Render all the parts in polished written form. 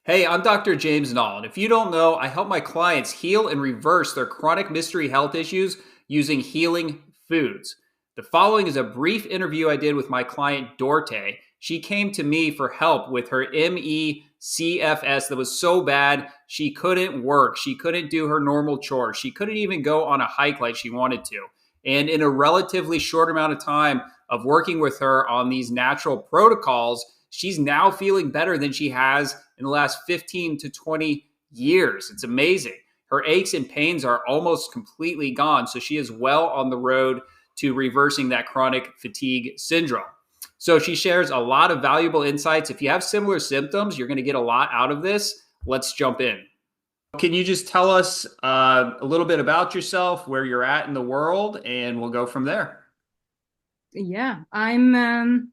Hey, I'm Dr. James Null, and if you don't know, I help my clients heal and reverse their chronic mystery health issues using healing foods. The following is a brief interview I did with my client Dorte. She came to me for help with her CFS that was so bad she couldn't work. She couldn't do her normal chores. She couldn't even go on a hike like she wanted to. And in a relatively short amount of time of working with her on these natural protocols, she's now feeling better than she has in the last 15 to 20 years. It's amazing. Her aches and pains are almost completely gone. So she is well on the road to reversing that chronic fatigue syndrome. So she shares a lot of valuable insights. If you have similar symptoms, you're going to get a lot out of this. Let's jump in. Can you just tell us a little bit about yourself, where you're at in the world, and we'll go from there? Yeah, I'm a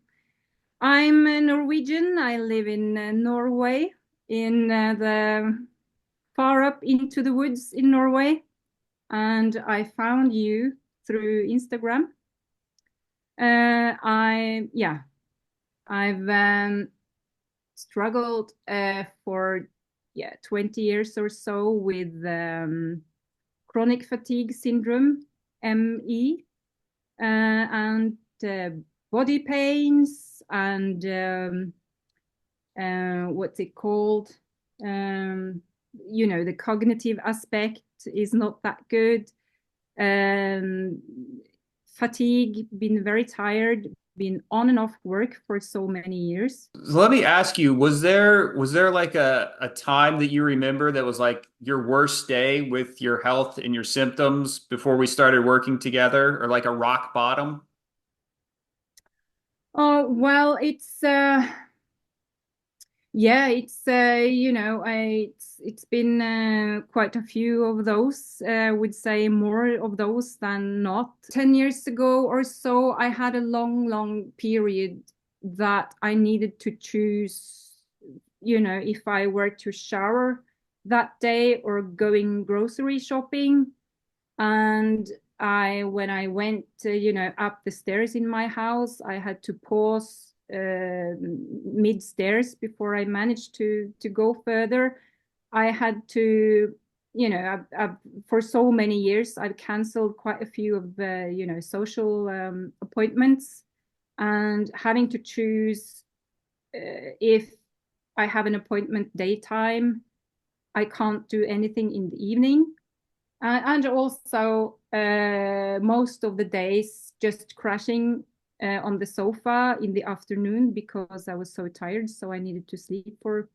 Norwegian. I live in Norway, in the far up into the woods in Norway, and I found you through Instagram. Yeah, I've struggled for 20 years or so with chronic fatigue syndrome, ME, and body pains and what's it called? The cognitive aspect is not that good. Um, Fatigue, been very tired, been on and off work for so many years. So let me ask you, was there like a time that you remember that was like your worst day with your health and your symptoms before we started working together, or like a rock bottom? Oh, well, it's been quite a few of those. I would say more of those than not. 10 years ago or so, I had a long period that I needed to choose, if I were to shower that day or going grocery shopping. And when I went, up the stairs in my house, I had to pause mid stairs before I managed to go further. I had to, for so many years, I've canceled quite a few of the, social appointments, and having to choose if I have an appointment daytime, I can't do anything in the evening, and also most of the days just crashing on the sofa in the afternoon because I was so tired, so I needed to sleep for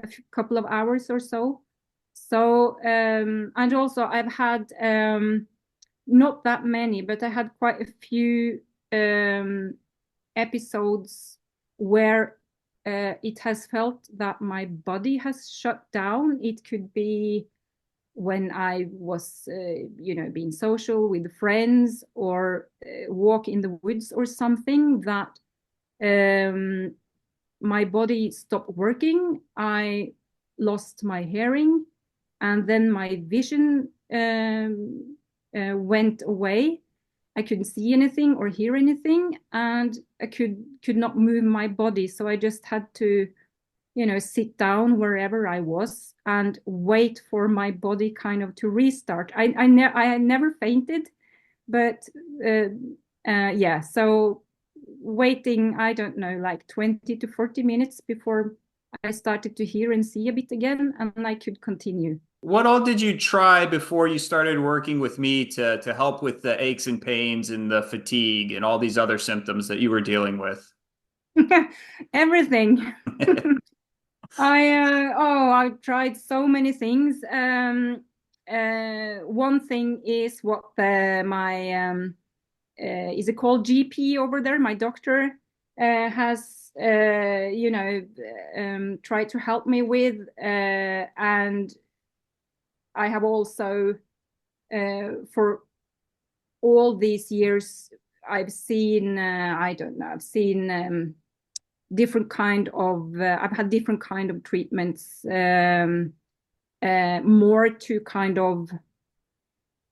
a couple of hours or so. And also I've had not that many, but I had quite a few um, episodes where it has felt that my body has shut down. It could be when I was, being social with friends or walk in the woods or something, that um, my body stopped working. I lost my hearing, and then my vision went away. I couldn't see anything or hear anything, and I could not move my body. So I just had to, sit down wherever I was and wait for my body kind of to restart. I never fainted, but uh, yeah. So waiting, I don't know, like 20 to 40 minutes before I started to hear and see a bit again, and I could continue. What all did you try before you started working with me to help with the aches and pains and the fatigue and all these other symptoms that you were dealing with? Everything. I've tried so many things. One thing is what my is it called GP over there? My doctor has tried to help me with, and I have also for all these years I've seen I don't know I've seen different kind of I've had different kind of treatments, more to kind of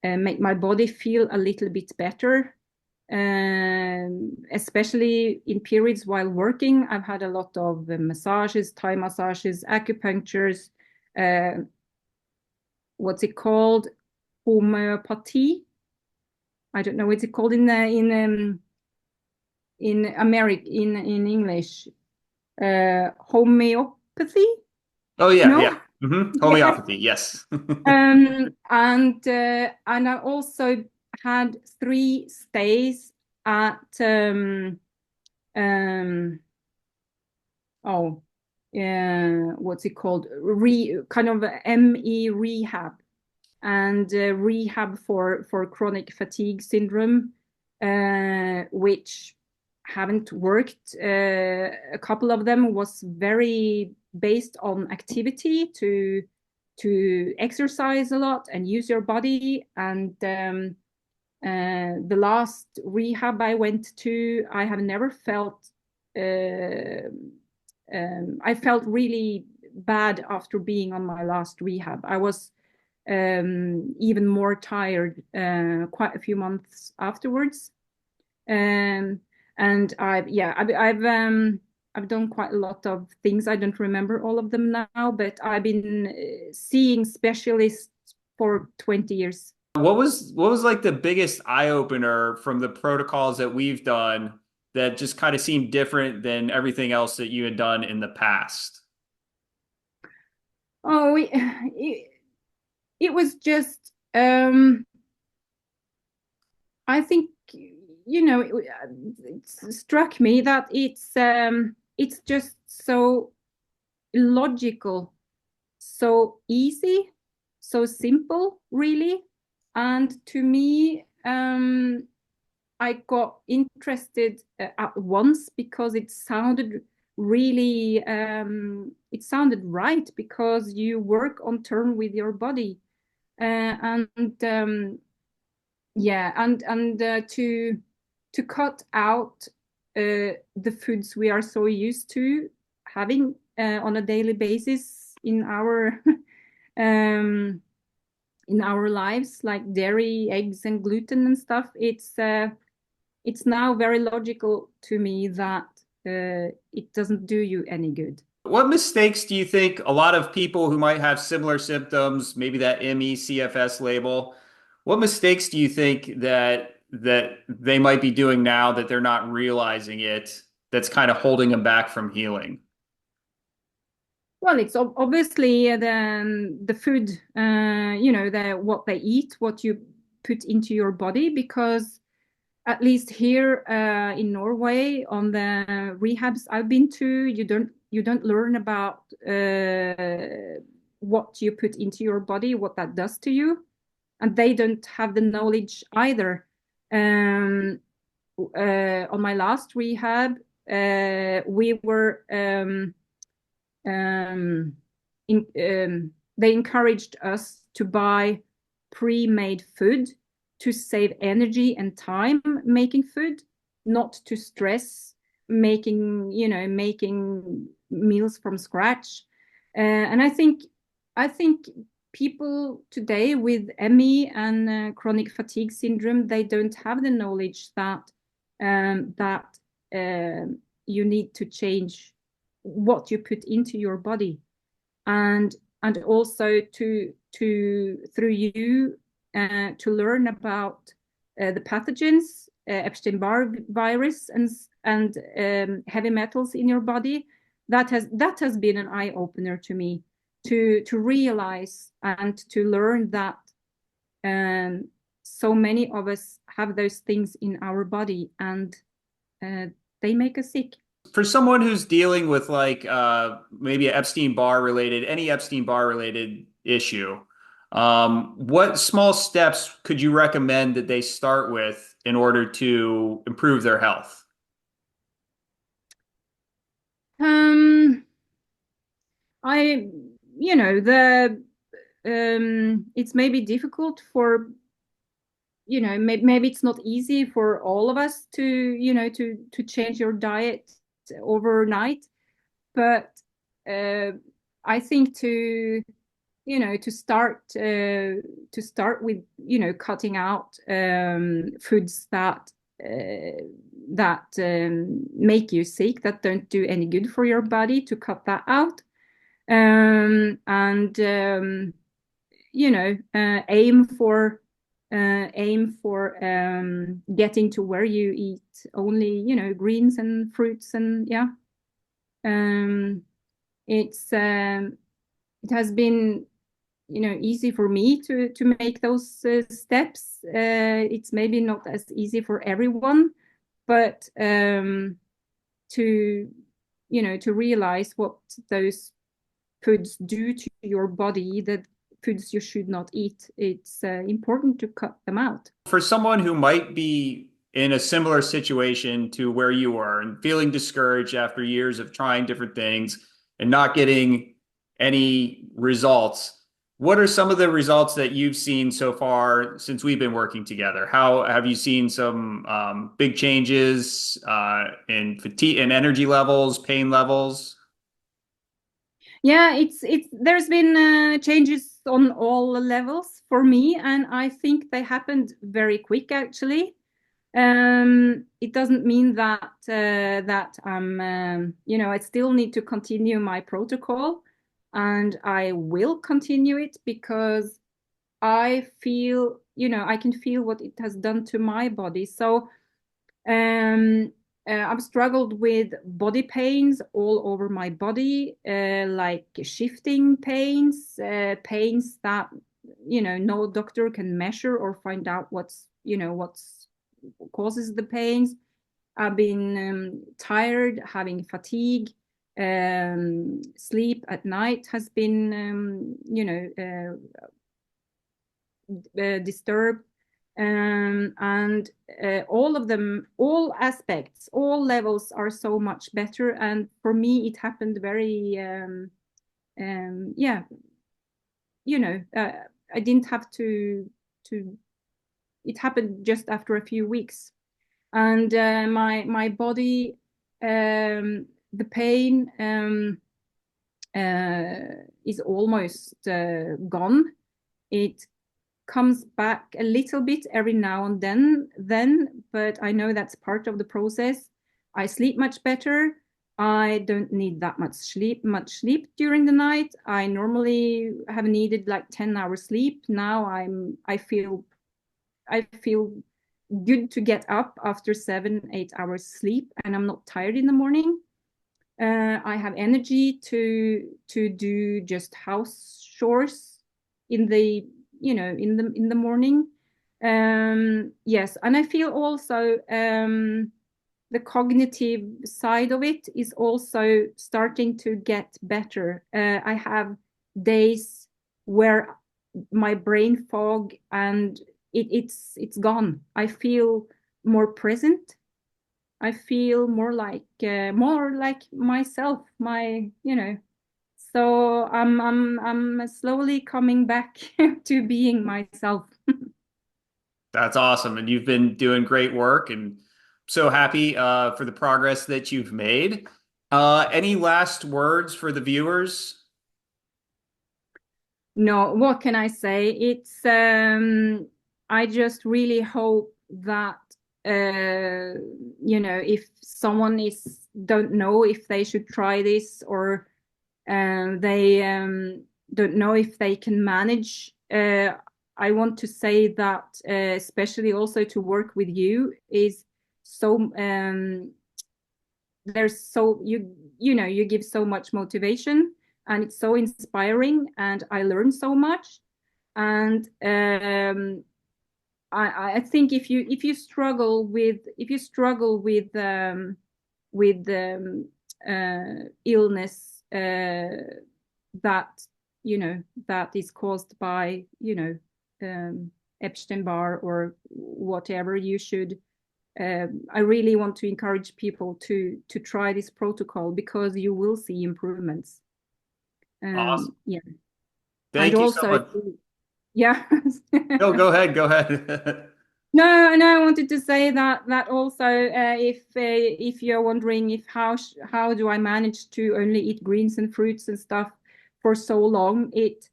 make my body feel a little bit better. Especially in periods while working. I've had a lot of massages, Thai massages, acupunctures, uh, what's it called? Homeopathy. I don't know what's it called in America in English. Homeopathy? Oh yeah, No? yeah. Yes. Homeopathy, yes. And I also had 3 stays at um oh what's it called? Kind of ME rehab, and rehab for chronic fatigue syndrome, which haven't worked. A couple of them was very based on activity, to exercise a lot and use your body. And the last rehab I went to, I have never felt. I felt really bad after being on my last rehab. I was even more tired quite a few months afterwards. Um, and I've done quite a lot of things. I don't remember all of them now, but I've been seeing specialists for 20 years. What was like the biggest eye opener from the protocols that we've done that just kind of seemed different than everything else that you had done in the past? Oh, it was just, I think, it struck me that it's just so logical, so easy, so simple, really. And to me, I got interested at once because it sounded really, it sounded right, because you work on turn with your body. And yeah, and to cut out the foods we are so used to having on a daily basis um, in our lives, like dairy, eggs, and gluten and stuff. It's now very logical to me that it doesn't do you any good. What mistakes do you think a lot of people who might have similar symptoms, maybe that ME CFS label, what mistakes do you think that they might be doing now that they're not realizing it, that's kind of holding them back from healing? Well, it's obviously the food, the what they eat, what you put into your body, because at least here in Norway, on the rehabs I've been to, you don't learn about what you put into your body, what that does to you, and they don't have the knowledge either. Um, on my last rehab, we were um, they encouraged us to buy pre-made food, to save energy and time making food, not to stress making meals from scratch. And I think people today with ME and chronic fatigue syndrome, they don't have the knowledge that you need to change what you put into your body, and also to through you to learn about the pathogens, Epstein-Barr virus, and heavy metals in your body. That has been an eye opener to me, to realize and to learn that um, so many of us have those things in our body, and uh, they make us sick. For someone who's dealing with like maybe a Epstein-Barr related, any Epstein-Barr related issue, what small steps could you recommend that they start with in order to improve their health? Um, I, the it's maybe difficult for, maybe it's not easy for all of us to change your diet overnight, but uh, I think to start with cutting out foods that that make you sick, that don't do any good for your body, to cut that out. And aim for getting to where you eat only greens and fruits. And yeah, it's it has been easy for me to make those steps. It's maybe not as easy for everyone, but to to realize what those foods do to your body, that foods you should not eat, it's important to cut them out. For someone who might be in a similar situation to where you are and feeling discouraged after years of trying different things and not getting any results, what are some of the results that you've seen so far since we've been working together? How have you seen some big changes in fatigue and energy levels, pain levels? Yeah, it's there's been changes on all levels for me, and I think they happened very quick actually. It doesn't mean that I'm I still need to continue my protocol, and I will continue it because I feel, I can feel what it has done to my body. So I've struggled with body pains all over my body, like shifting pains, pains that no doctor can measure or find out what's causes the pains. I've been tired, having fatigue. Sleep at night has been disturbed. And all of them, all aspects, all levels are so much better. And for me, it happened very, yeah, I didn't have to. It happened just after a few weeks, and my body, the pain is almost gone. It comes back a little bit every now and then, but I know that's part of the process. I sleep much better. I don't need that much sleep during the night. I normally have needed like 10 hours sleep. Now I feel good to get up after 7-8 hours sleep, and I'm not tired in the morning. I have energy to do just house chores in the in the morning. Yes, and I feel also the cognitive side of it is also starting to get better. I have days where my brain fog and it's gone. I feel more present. I feel more like myself. So I'm slowly coming back to being myself. That's awesome. And you've been doing great work and so happy for the progress that you've made. Any last words for the viewers? No, what can I say? It's I just really hope that if someone is don't know if they should try this, or they don't know if they can manage. I want to say that especially also to work with you is so there's so you give so much motivation, and it's so inspiring, and I learn so much. And I think if you struggle with illness that that is caused by Epstein-Barr or whatever, you should I really want to encourage people to try this protocol, because you will see improvements. Awesome. Yeah, and Thank you so also, much. yeah. No, go ahead. Go ahead. No, and I wanted to say that also, if you're wondering if how do I manage to only eat greens and fruits and stuff for so long, it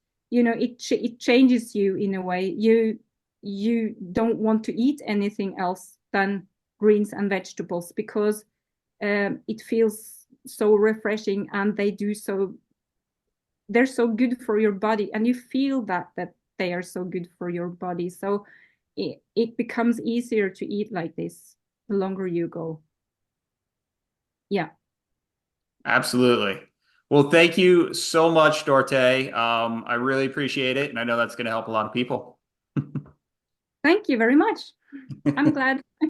changes you in a way. You don't want to eat anything else than greens and vegetables, because it feels so refreshing, and they're so good for your body, and you feel that they are so good for your body. So it becomes easier to eat like this the longer you go. Yeah. Absolutely. Well, thank you so much, Dorte. I really appreciate it, and I know that's going to help a lot of people. Thank you very much. I'm glad.